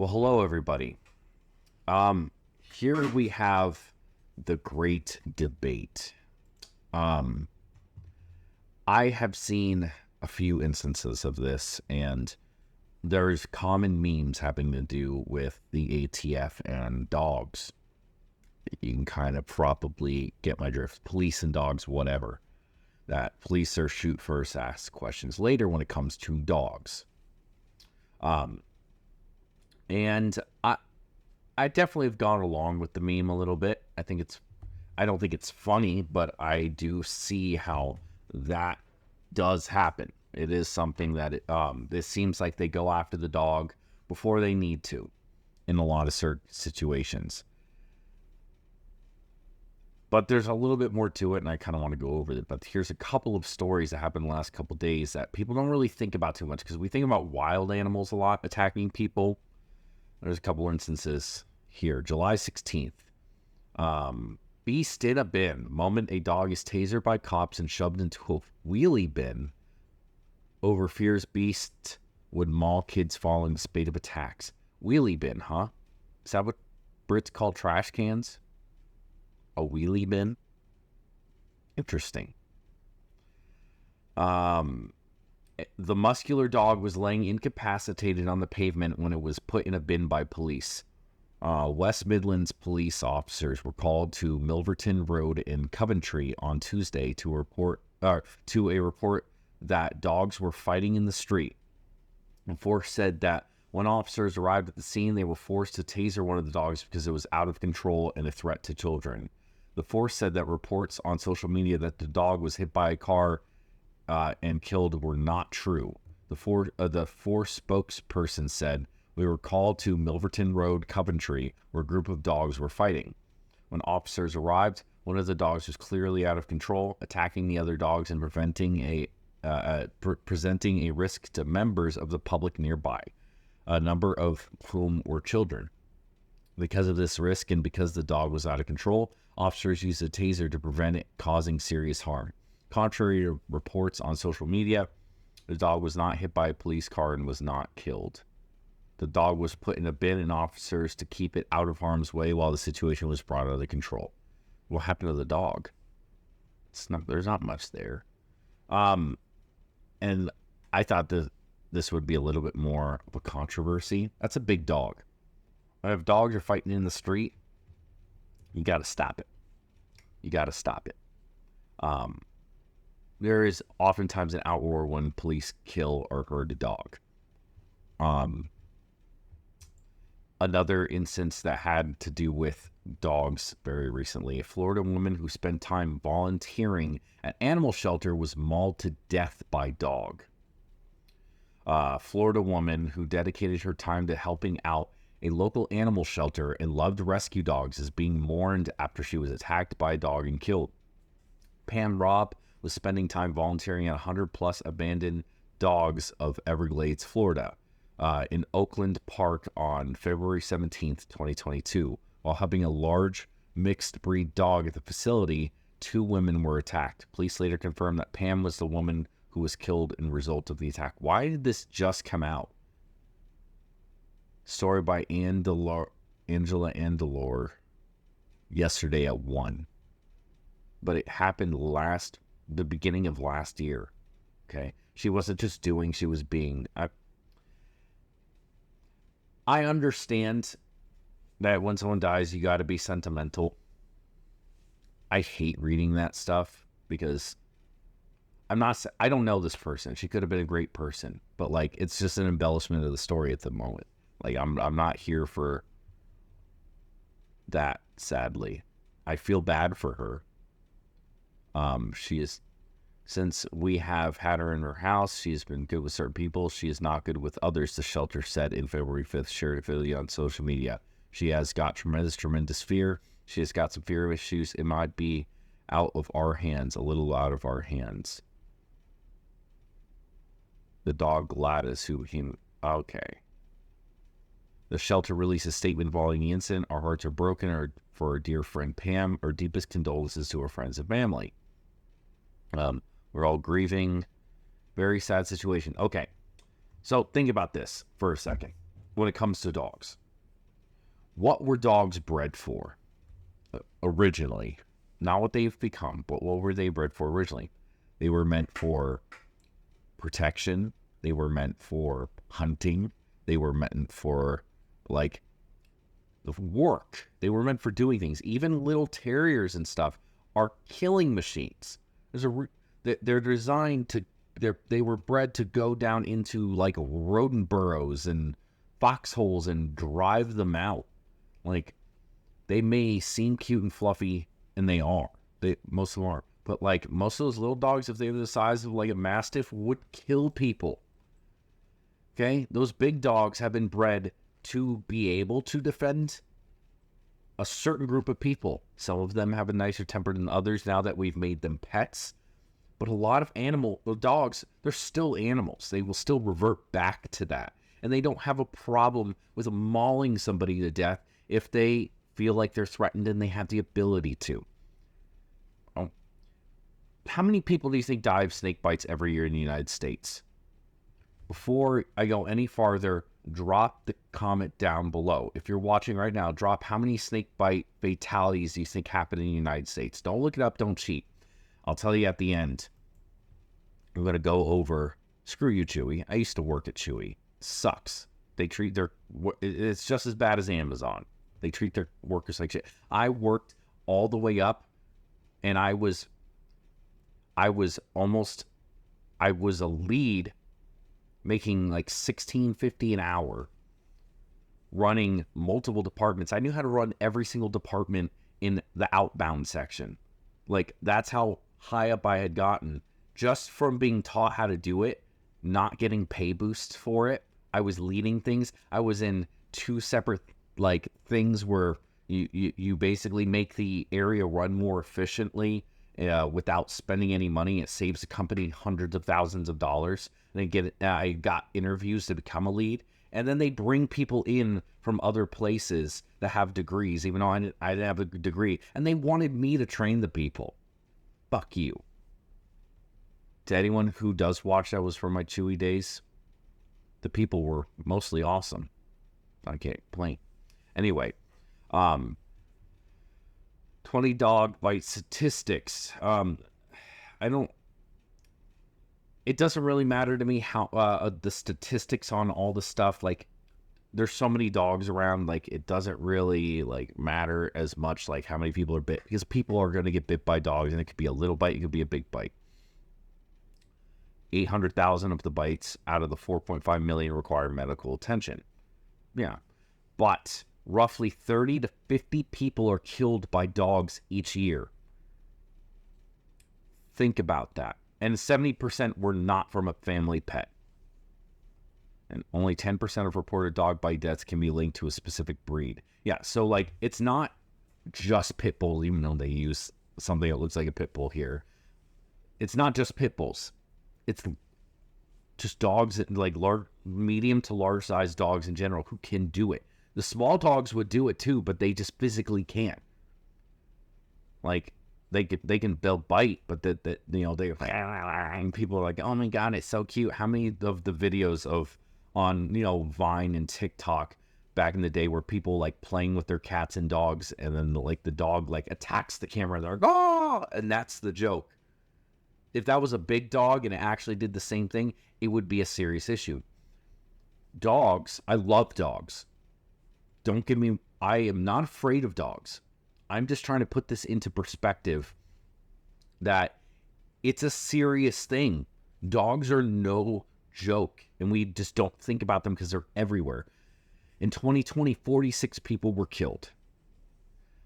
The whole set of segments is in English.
Well, hello everybody. Here we have the great debate. Um, I have seen a few instances of this, and there's common memes having to do with the ATF and dogs. You can kind of probably get my drift. Police and dogs, whatever. That police are shoot first, ask questions later when it comes to dogs. And I definitely have gone along with the meme a little bit. I don't think it's funny, but I do see how that does happen. It is something that this seems like they go after the dog before they need to in a lot of certain situations. But there's a little bit more to it, and I kind of want to go over it. But here's a couple of stories that happened the last couple of days that people don't really think about too much, because we think about wild animals a lot attacking people. There's a couple instances here. July 16th. Beast in a bin. Moment a dog is tasered by cops and shoved into a wheelie bin over fears beast would maul kids following the spate of attacks. Wheelie bin, huh? Is that what Brits call trash cans? A wheelie bin? Interesting. The muscular dog was laying incapacitated on the pavement when it was put in a bin by police. West Midlands police officers were called to Milverton Road in Coventry on Tuesday to a report that dogs were fighting in the street. The force said that when officers arrived at the scene, they were forced to taser one of the dogs because it was out of control and a threat to children. The force said that reports on social media that the dog was hit by a car and killed were not true. The force spokesperson said, "We were called to Milverton Road, Coventry, where a group of dogs were fighting. When officers arrived, one of the dogs was clearly out of control, attacking the other dogs and presenting a risk to members of the public nearby, a number of whom were children. Because of this risk and because the dog was out of control, officers used a taser to prevent it causing serious harm. Contrary to reports on social media, the dog was not hit by a police car and was not killed. The dog was put in a bin and officers to keep it out of harm's way while the situation was brought under control." What happened to the dog? There's not much there. And I thought this would be a little bit more of a controversy. That's a big dog. If dogs are fighting in the street, you got to stop it. There is oftentimes an outroar when police kill or hurt a dog. Another instance that had to do with dogs very recently. A Florida woman who spent time volunteering at animal shelter was mauled to death by dog. Florida woman who dedicated her time to helping out a local animal shelter and loved rescue dogs is being mourned after she was attacked by a dog and killed. Pam Robb was spending time volunteering at 100-plus abandoned dogs of Everglades, Florida, in Oakland Park on February 17th, 2022. While helping a large mixed-breed dog at the facility, 2 women were attacked. Police later confirmed that Pam was the woman who was killed in result of the attack. Why did this just come out? Story by Angela Andelor yesterday at 1. But it happened the beginning of last year. Okay? She wasn't just doing, she was being. I understand that when someone dies, you got to be sentimental. I hate reading that stuff because I don't know this person. She could have been a great person, but like, it's just an embellishment of the story at the moment. Like, I'm not here for that, sadly. I feel bad for her. Since we have had her in her house, she's been good with certain people. She is not good with others, the shelter said in February 5th, shared a video on social media. She has got tremendous fear. She has got some fear issues. It might be out of our hands, a little out of our hands. The dog Gladys, okay. The shelter released a statement following the incident. "Our hearts are broken for our dear friend Pam. Our deepest condolences to her friends and family. We're all grieving. Very sad situation." Okay, so think about this for a second. when it comes to dogs. What were dogs bred for originally? Not what they've become, but what were they bred for originally? They were meant for protection. They were meant for hunting. They were meant for, like, the work. They were meant for doing things. Even little terriers and stuff are killing machines. They're designed to, they were bred to go down into, like, rodent burrows and foxholes and drive them out. Like, they may seem cute and fluffy, and they are. Most of them are. But, like, most of those little dogs, if they were the size of, like, a mastiff, would kill people. Okay? Those big dogs have been bred to be able to defend a certain group of people. Some of them have a nicer temper than others now that we've made them pets. But a lot of dogs, they're still animals. They will still revert back to that. And they don't have a problem with mauling somebody to death if they feel like they're threatened and they have the ability to. How many people do you think die of snake bites every year in the United States? Before I go any farther, drop the comment down below. If you're watching right now, drop how many snake bite fatalities do you think happen in the United States? Don't look it up, don't cheat. I'll tell you at the end. I'm going to go over, screw you, Chewy. I used to work at Chewy. Sucks. It's just as bad as Amazon. They treat their workers like shit. I worked all the way up, and I was a lead, making like $16.50 an hour, running multiple departments. I knew how to run every single department in the outbound section. Like, that's how high up I had gotten just from being taught how to do it, not getting pay boosts for it. I was leading things. I was in 2 separate, like, things where you basically make the area run more efficiently without spending any money. It saves the company hundreds of thousands of dollars. And I got interviews to become a lead. And then they bring people in from other places that have degrees, even though I didn't have a degree. And they wanted me to train the people. Fuck you. To anyone who does watch that was from my Chewy days, the people were mostly awesome. I can't complain. Anyway, 20 dog bite statistics. It doesn't really matter to me how the statistics on all the stuff. Like, there's so many dogs around, like, it doesn't really, like, matter as much, like, how many people are bit, because people are going to get bit by dogs, and it could be a little bite, it could be a big bite. 800,000 of the bites out of the 4.5 million require medical attention. Yeah. But roughly 30 to 50 people are killed by dogs each year. Think about that. And 70% were not from a family pet. And only 10% of reported dog bite deaths can be linked to a specific breed. Yeah, so, like, it's not just pit bulls, even though they use something that looks like a pit bull here. It's not just pit bulls. It's just dogs, like medium to large size dogs in general, who can do it. The small dogs would do it too, but they just physically can't. Like, they can bite, but they and people are like, oh my god, it's so cute. How many of the videos on Vine and TikTok back in the day were people, like, playing with their cats and dogs, and then the dog, like, attacks the camera and they're like, oh, and that's the joke. If that was a big dog and it actually did the same thing, it would be a serious issue. Dogs, I love dogs. Don't get me, I am not afraid of dogs. I'm just trying to put this into perspective that it's a serious thing. Dogs are no joke, and we just don't think about them because they're everywhere. In 2020, 46 people were killed.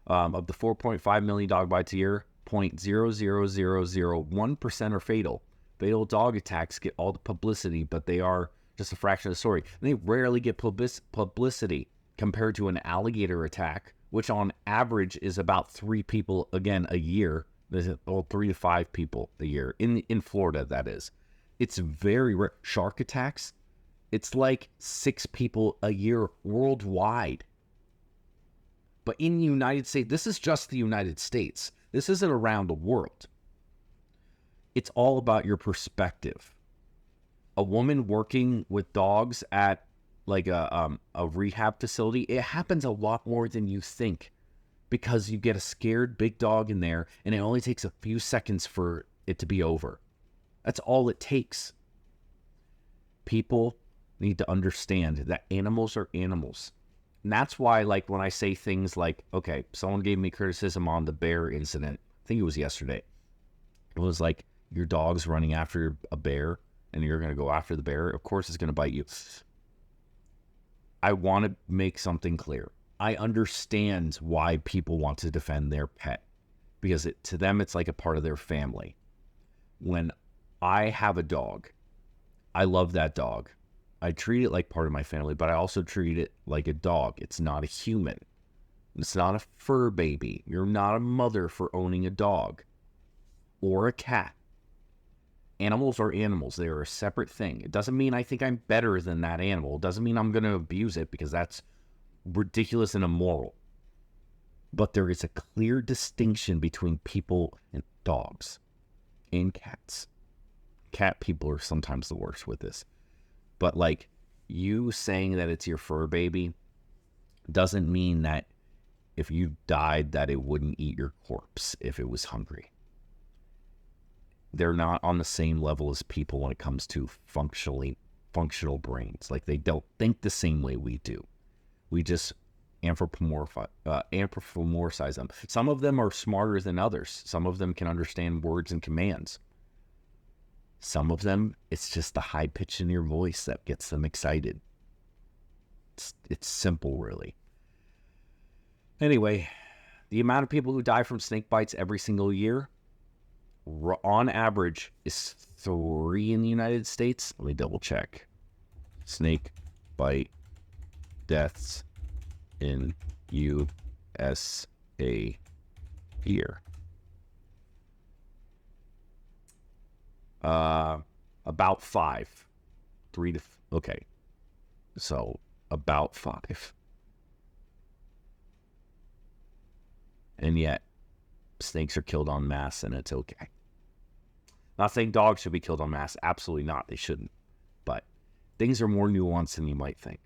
Of the 4.5 million dog bites a year, 0.00001% are fatal. Fatal dog attacks get all the publicity, but they are just a fraction of the story. And they rarely get publicity compared to an alligator attack, which on average is about 3 people, again, a year. There's 3 to 5 people a year. In Florida, that is. It's very rare. Shark attacks, it's like 6 people a year worldwide. But in the United States, this is just the United States. This isn't around the world. It's all about your perspective. A woman working with dogs at like a rehab facility, it happens a lot more than you think, because you get a scared big dog in there and it only takes a few seconds for it to be over. That's all it takes. People need to understand that animals are animals. And that's why, like, when I say things like, okay, someone gave me criticism on the bear incident. I think it was yesterday. It was like, your dog's running after a bear and you're going to go after the bear. Of course it's going to bite you. I want to make something clear. I understand why people want to defend their pet, because to them, it's like a part of their family. When I have a dog, I love that dog. I treat it like part of my family, but I also treat it like a dog. It's not a human. It's not a fur baby. You're not a mother for owning a dog or a cat. Animals are animals. They are a separate thing. It doesn't mean I think I'm better than that animal. It doesn't mean I'm going to abuse it, because that's ridiculous and immoral. But there is a clear distinction between people and dogs and cats. Cat people are sometimes the worst with this. But like, you saying that it's your fur baby doesn't mean that if you died that it wouldn't eat your corpse if it was hungry. They're not on the same level as people when it comes to functional brains. Like, they don't think the same way we do. We just anthropomorphize them. Some of them are smarter than others. Some of them can understand words and commands. Some of them, it's just the high pitch in your voice that gets them excited. It's simple, really. Anyway, the amount of people who die from snake bites every single year, on average, is 3 in the United States. Let me double check. Snake bite deaths in USA year. About 5. 3 to... Okay. So, about 5. And yet, snakes are killed en masse, and it's okay. Not saying dogs should be killed en masse. Absolutely not. They shouldn't. But things are more nuanced than you might think.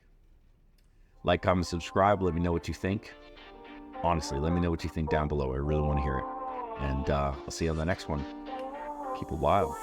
Like, comment, subscribe. Let me know what you think. Honestly, let me know what you think down below. I really want to hear it. And I'll see you on the next one. Keep it wild.